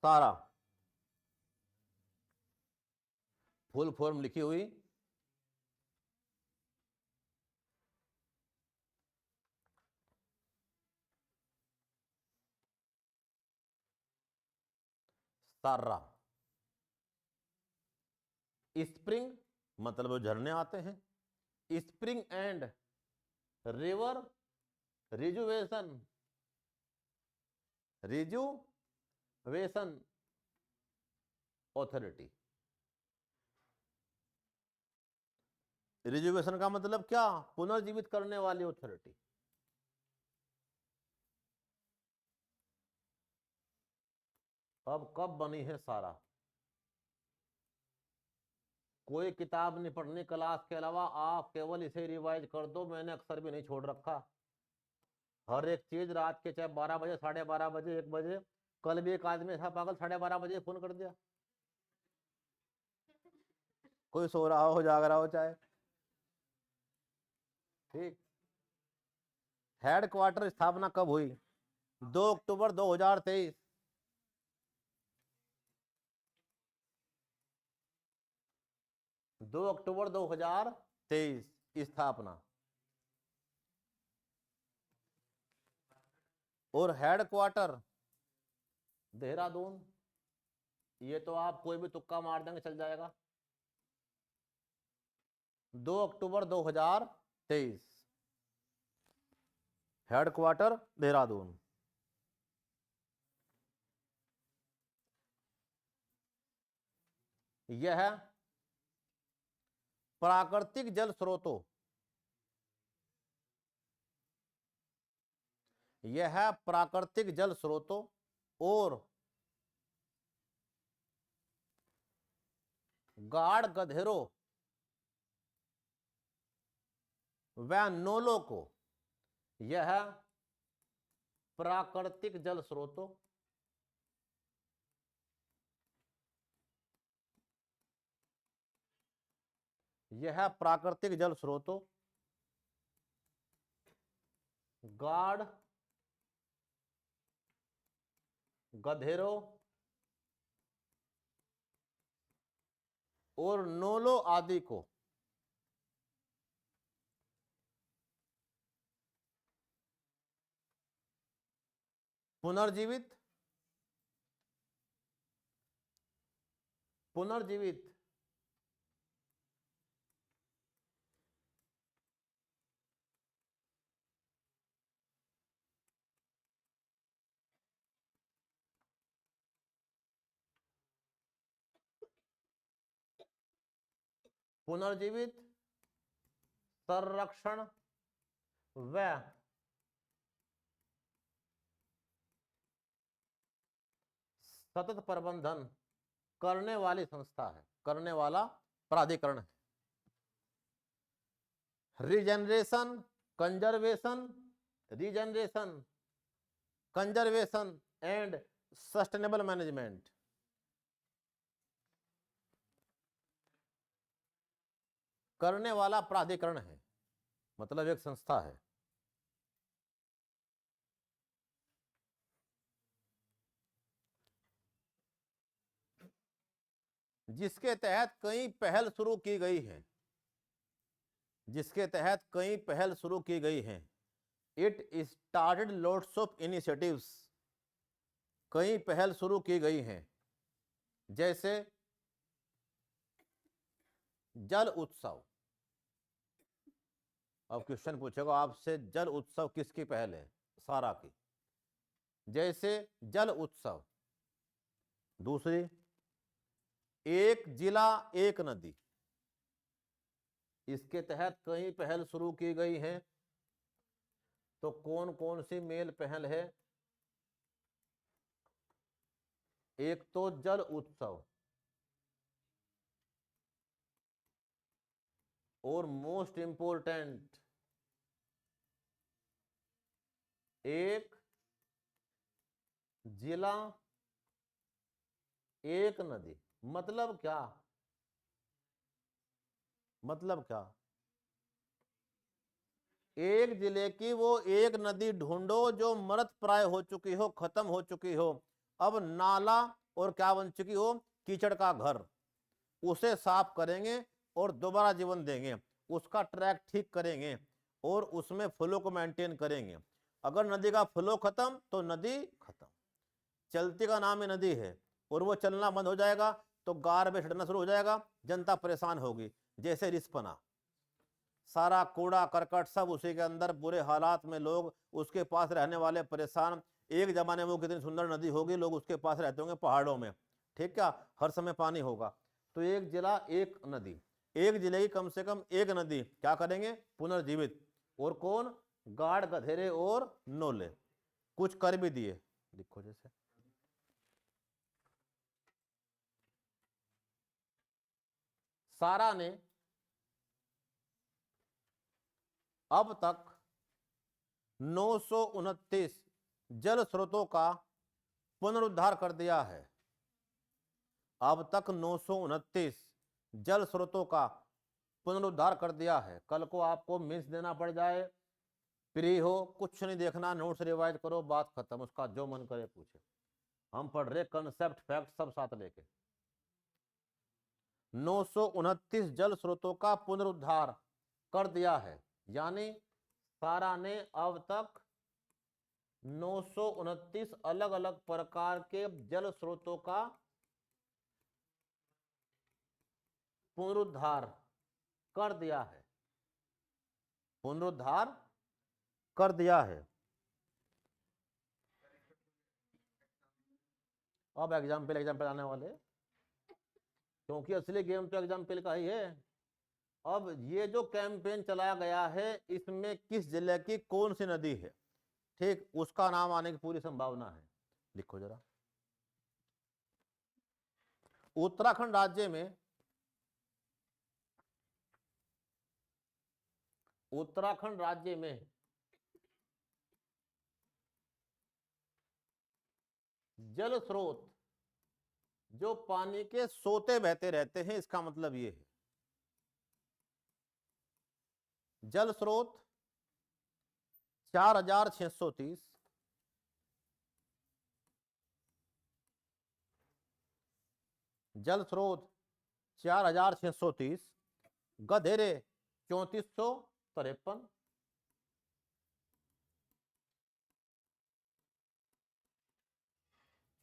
सारा फुल फॉर्म लिखी हुई, सारा। स्प्रिंग मतलब झरने आते हैं, स्प्रिंग एंड रिवर रिजुवेशन ऑथोरिटी। रिजुवेशन का मतलब क्या? पुनर्जीवित करने वाली अथॉरिटी। अब कब बनी है सारा? कोई किताब नहीं पढ़नी क्लास के अलावा, आप केवल इसे रिवाइज कर दो, मैंने अक्सर भी नहीं छोड़ रखा। हर एक चीज रात के, चाहे 12 बजे, 12:30 बजे, 1 बजे। कल भी एक आदमी था पागल, 12:30 बजे फोन कर दिया। कोई सो रहा हो, जाग रहा हो, चाहे। ठीक। हेडक्वार्टर स्थापना कब हुई? 2 अक्टूबर 2023। 2 अक्टूबर 2023 स्थापना। और हेडक्वार्टर देहरादून। ये तो आप कोई भी तुक्का मार देंगे, चल जाएगा। 2 अक्टूबर 2023 हेडक्वार्टर देहरादून। यह प्राकृतिक जल स्रोतों, यह प्राकृतिक जल स्रोतों और गाढ़ गधेरों व नोलों को, यह प्राकृतिक जल स्रोतों यह प्राकृतिक जल स्रोतों, गाढ़ गधेरों और नोलों आदि को पुनर्जीवित पुनर्जीवित पुनर्जीवित, संरक्षण व सतत प्रबंधन करने वाली संस्था है, करने वाला प्राधिकरण है। Regeneration, conservation, regeneration, conservation and sustainable management, करने वाला प्राधिकरण है, मतलब एक संस्था है। जिसके तहत कई पहल शुरू की गई है, जिसके तहत कई पहल शुरू की गई हैं। It started lots of initiatives, कई पहल शुरू की गई हैं। जैसे जल उत्सव। अब क्वेश्चन पूछेगा आपसे, जल उत्सव किसकी पहल है? सारा की। जैसे जल उत्सव। दूसरी, एक जिला एक नदी, इसके तहत कई पहल शुरू की गई हैं। तो कौन कौन सी मेल पहल है? एक तो जल उत्सव, और मोस्ट इंपोर्टेंट एक जिला एक नदी। मतलब क्या? मतलब क्या? एक जिले की वो एक नदी ढूंढो जो मृत प्राय हो चुकी हो, खत्म हो चुकी हो, अब नाला और क्या बन चुकी हो, कीचड़ का घर। उसे साफ करेंगे और दोबारा जीवन देंगे, उसका ट्रैक ठीक करेंगे और उसमें फ्लो को मेंटेन करेंगे। अगर नदी का फ्लो खत्म तो नदी खत्म, चलती का नाम ही नदी है, और वो चलना बंद हो जाएगा तो गार्बेज हटना शुरू हो जाएगा, जनता परेशान होगी। जैसे रिस्पना, सारा कूड़ा करकट सब उसी के अंदर, बुरे हालात में लोग उसके पास रहने वाले परेशान। एक जमाने में वो कितनी सुंदर नदी होगी, लोग उसके पास रहते होंगे पहाड़ों में, ठीक क्या, हर समय पानी होगा। तो एक जिला एक नदी, एक जिले की कम से कम एक नदी क्या करेंगे? पुनर्जीवित। और कौन? गाढ़ गधेरे और नोले। कुछ कर भी दिए, लिखो जैसे सारा ने अब तक 929 जल स्रोतों का पुनरुद्धार कर दिया है। अब तक 929 जल स्रोतों का पुनरुद्धार कर दिया है। कल को आपको मिस देना पड़ जाए, फ्री हो, कुछ नहीं देखना, नोट्स रिवाइज करो, बात खत्म, उसका जो मन करे पूछे। हम पढ़ रहे कंसेप्ट फैक्ट सब साथ लेके। 929 जल स्रोतों का पुनरुद्धार कर दिया है, यानी सारा ने अब तक 929 अलग अलग प्रकार के जल स्रोतों का पुनरुद्धार कर दिया है, पुनरुद्धार कर दिया है। अब एग्जाम्पल आने वाले, क्योंकि असली गेम तो एग्जाम्पल का ही है। अब ये जो कैंपेन चलाया गया है, इसमें किस जिले की कौन सी नदी है, ठीक, उसका नाम आने की पूरी संभावना है। लिखो जरा। उत्तराखंड राज्य में, उत्तराखंड राज्य में जल स्रोत जो पानी के सोते बहते रहते हैं, इसका मतलब ये है जल स्रोत 4630, जल स्रोत 4630, गधेरे 3453,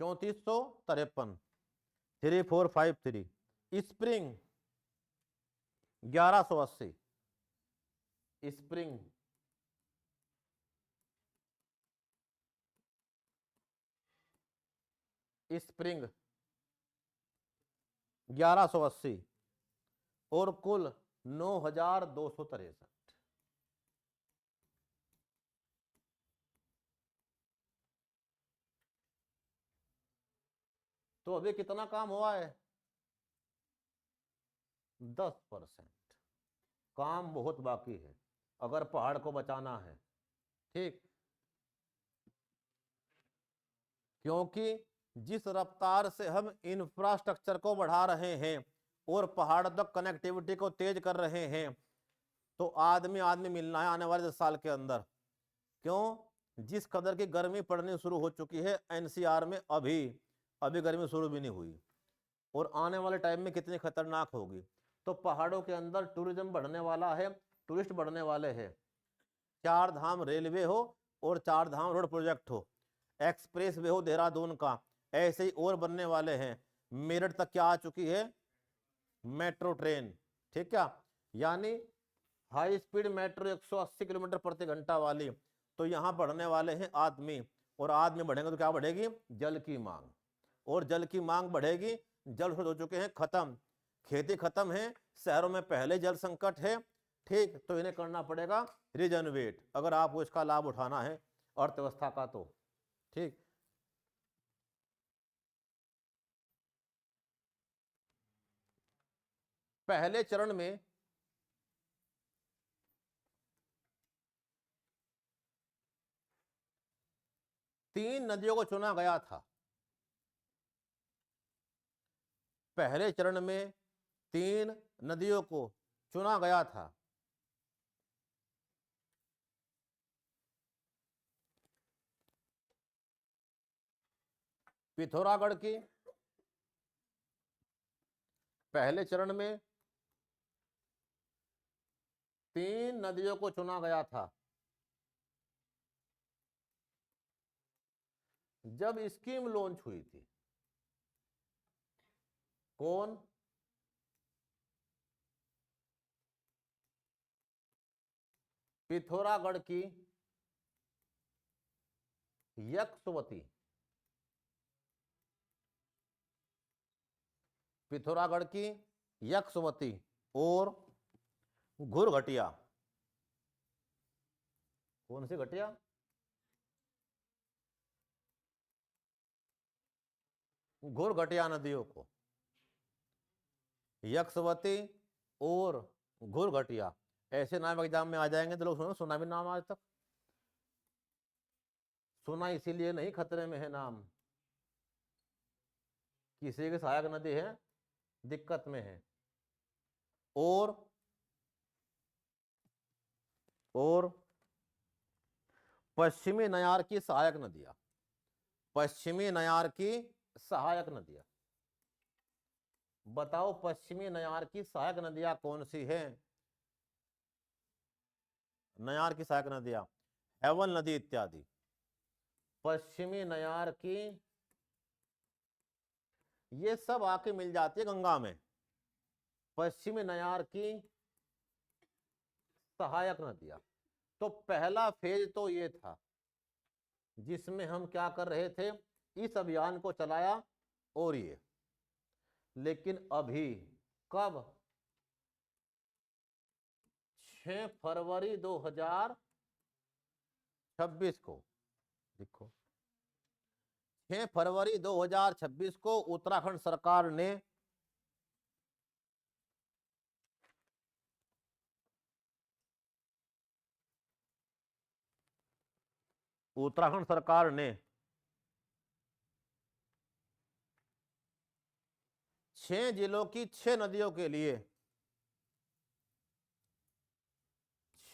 3453, 3453, स्प्रिंग 1180, स्प्रिंग स्प्रिंग 1180 और कुल 9263। तो अभी कितना काम हुआ है? 10%। काम बहुत बाकी है अगर पहाड़ को बचाना है, ठीक, क्योंकि जिस रफ्तार से हम इंफ्रास्ट्रक्चर को बढ़ा रहे हैं और पहाड़ तक कनेक्टिविटी को तेज कर रहे हैं, तो आदमी आदमी मिलना है आने वाले 10 साल के अंदर। क्यों? जिस कदर की गर्मी पड़नी शुरू हो चुकी है एनसीआर में, अभी गर्मी शुरू भी नहीं हुई, और आने वाले टाइम में कितनी खतरनाक होगी। तो पहाड़ों के अंदर टूरिज्म बढ़ने वाला है, टूरिस्ट बढ़ने वाले हैं। 4 धाम रेलवे हो और 4 धाम रोड प्रोजेक्ट हो, एक्सप्रेस वे हो देहरादून का, ऐसे ही और बनने वाले हैं। मेरठ तक क्या आ चुकी है? मेट्रो ट्रेन, ठीक है, यानी हाई स्पीड मेट्रो 180 किलोमीटर प्रति घंटा वाली। तो यहाँ बढ़ने वाले हैं आदमी, और आदमी बढ़ेंगे तो क्या बढ़ेगी? जल की मांग, और जल की मांग बढ़ेगी। जल स्रोत हो चुके हैं खत्म, खेती खत्म है, शहरों में पहले जल संकट है, ठीक, तो इन्हें करना पड़ेगा रिजनरेट, अगर आपको इसका लाभ उठाना है अर्थव्यवस्था का तो, ठीक। पहले चरण में 3 नदियों को चुना गया था। पहले चरण में 3 नदियों को चुना गया था। पिथौरागढ़ की, पहले चरण में 3 नदियों को चुना गया था। जब स्कीम लॉन्च हुई थी, कौन? पिथौरागढ़ की यक्षवती, पिथौरागढ़ की यक्षवती और घुरघटिया। कौन सी घटिया? घुरघटिया नदियों को, यक्षवती और घुरघटिया, ऐसे नाम एग्जाम में आ जाएंगे तो लोग सुना भी नाम आज तक। सुना इसीलिए नहीं खतरे में है नाम, किसी की सहायक नदी है दिक्कत में है। और पश्चिमी नयार की सहायक नदियां, पश्चिमी नयार की सहायक नदियां, बताओ पश्चिमी नयार की सहायक नदियां कौन सी हैं? नयार की सहायक नदियां हेवन नदी इत्यादि। पश्चिमी नयार की ये सब आके मिल जाती है गंगा में। पश्चिमी नयार की सहायक नदियां, तो पहला फेज तो ये था जिसमें हम क्या कर रहे थे, इस अभियान को चलाया। और ये लेकिन अभी कब, 6 फरवरी 2026 को, देखो 6 फरवरी 2026 को उत्तराखंड सरकार ने उत्तराखंड सरकार ने 6 जिलों की 6 नदियों के लिए,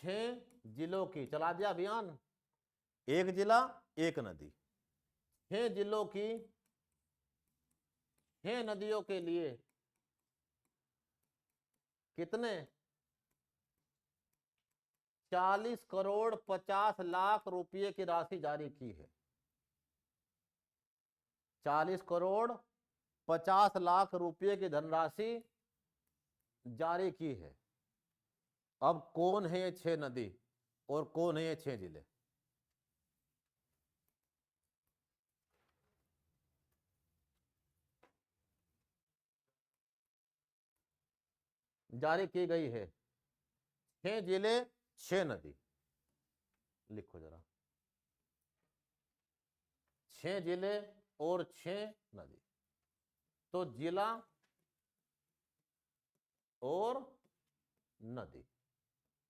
6 जिलों की चला दिया अभियान, एक जिला एक नदी। 6 जिलों की 6 नदियों के लिए कितने, 40 करोड़ 50 लाख रुपए की राशि जारी की है। 40 करोड़ 50 लाख रुपए की धनराशि जारी की है। अब कौन है ये 6 नदी और कौन है ये 6 जिले? जारी की गई है 6 जिले 6 नदी, लिखो जरा, 6 जिले और 6 नदी। तो जिला और नदी,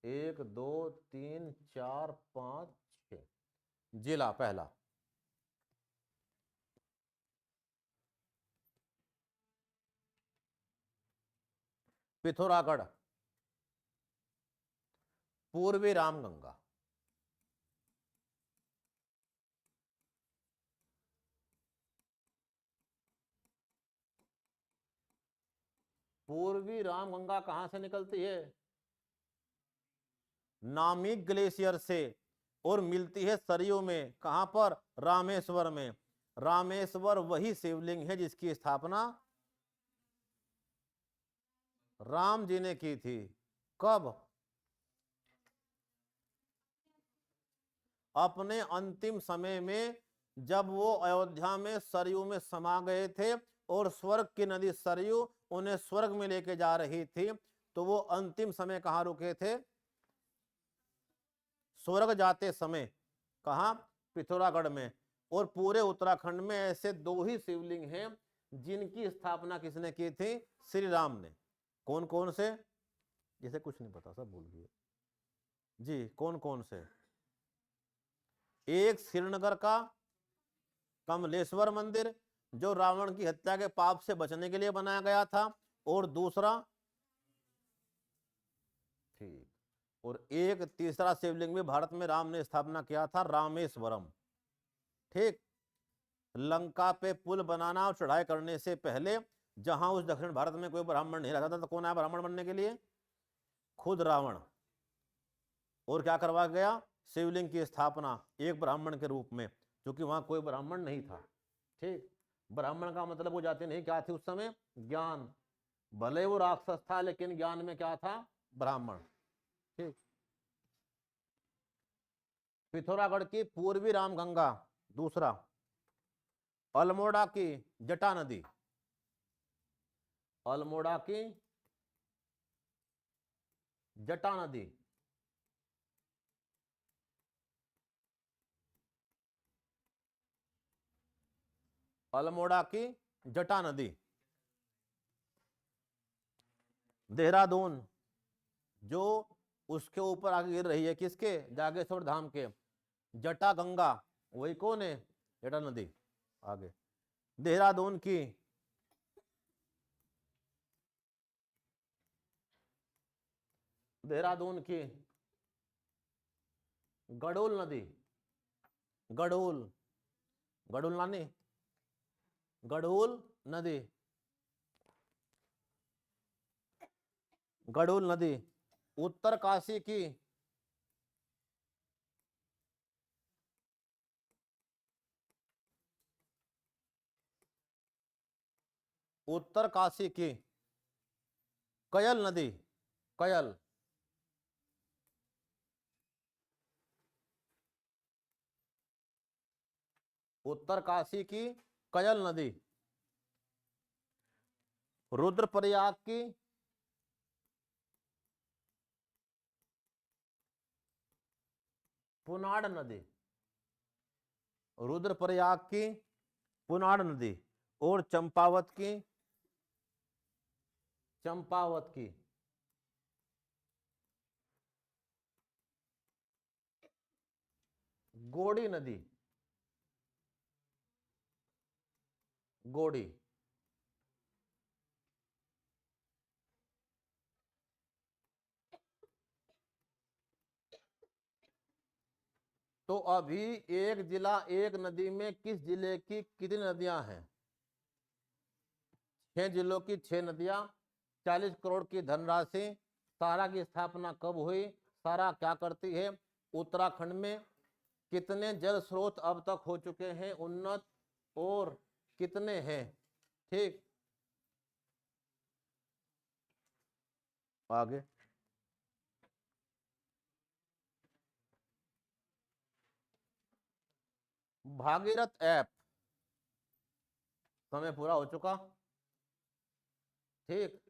1 2 3 4 5 6। जिला पहला, पिथौरागढ़, पूर्वी रामगंगा, पूर्वी रामगंगा कहां से निकलती है? नामिक ग्लेशियर से, और मिलती है सरयू में। कहां पर? रामेश्वर में। रामेश्वर वही शिवलिंग है जिसकी स्थापना राम जी ने की थी। कब? अपने अंतिम समय में, जब वो अयोध्या में सरयू में समा गए थे और स्वर्ग की नदी सरयू उन्हें स्वर्ग में लेके जा रही थी, तो वो अंतिम समय कहां रुके थे? स्वर्ग जाते समय। कहां? पिथौरागढ़ में। और पूरे उत्तराखंड में ऐसे 2 ही शिवलिंग हैं जिनकी स्थापना किसने की थी? श्री राम ने। कौन कौन से? जिसे कुछ नहीं पता सब भूल गए जी। कौन कौन से? एक श्रीनगर का कमलेश्वर मंदिर, जो रावण की हत्या के पाप से बचने के लिए बनाया गया था। और दूसरा, ठीक, और एक तीसरा शिवलिंग भी भारत में राम ने स्थापना किया था, रामेश्वरम। ठीक, लंका पे पुल बनाना और चढ़ाई करने से पहले, जहां उस दक्षिण भारत में कोई ब्राह्मण नहीं रहता था, तो कौन आया ब्राह्मण बनने के लिए? खुद रावण। और क्या करवा गया? शिवलिंग की स्थापना एक ब्राह्मण के रूप में, क्योंकि वहां कोई ब्राह्मण नहीं था। ठीक, ब्राह्मण का मतलब वो जाति नहीं क्या थी उस समय? ज्ञान। भले वो राक्षस था लेकिन ज्ञान में क्या था? ब्राह्मण। ठीक, पिथौरागढ़ की पूर्वी रामगंगा। दूसरा, अल्मोड़ा की जटा नदी, अल्मोड़ा की जटा नदी। अल्मोड़ा की जटा नदी। देहरादून, जो उसके ऊपर आगे गिर रही है, किसके? जागेश्वर धाम के। जटा गंगा, वही कौन है? एटा नदी। आगे देहरादून की गडोल नदी। गडोल, गडोल नानी, गडोल नदी, गडोल नदी। उत्तरकाशी की कयल नदी, कयल। उत्तरकाशी की कयल नदी। रुद्रप्रयाग की पुनाड़ नदी, रुद्रप्रयाग की पुनाड़ नदी। और चंपावत की गोड़ी नदी, गोड़ी। तो अभी एक जिला एक नदी में किस जिले की कितनी नदियां हैं? 6 जिलों की 6 नदियां, 40 करोड़ की धनराशि। सारा की स्थापना कब हुई? सारा क्या करती है? उत्तराखंड में कितने जल स्रोत अब तक हो चुके हैं उन्नत, और कितने हैं? ठीक, आगे भागीरथ ऐप। समय पूरा हो चुका। ठीक,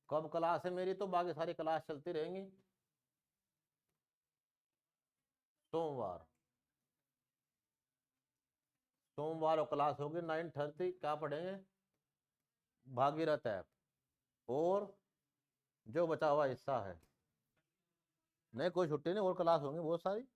कब क्लास है मेरी? तो बाकी सारी क्लास चलती रहेंगी। सोमवार, सोमवार को क्लास होगी 9:30। क्या पढ़ेंगे? भागीरथ ऐप। और जो बचा हुआ हिस्सा है, नहीं कोई छुट्टी नहीं, और क्लास होंगी बहुत सारी।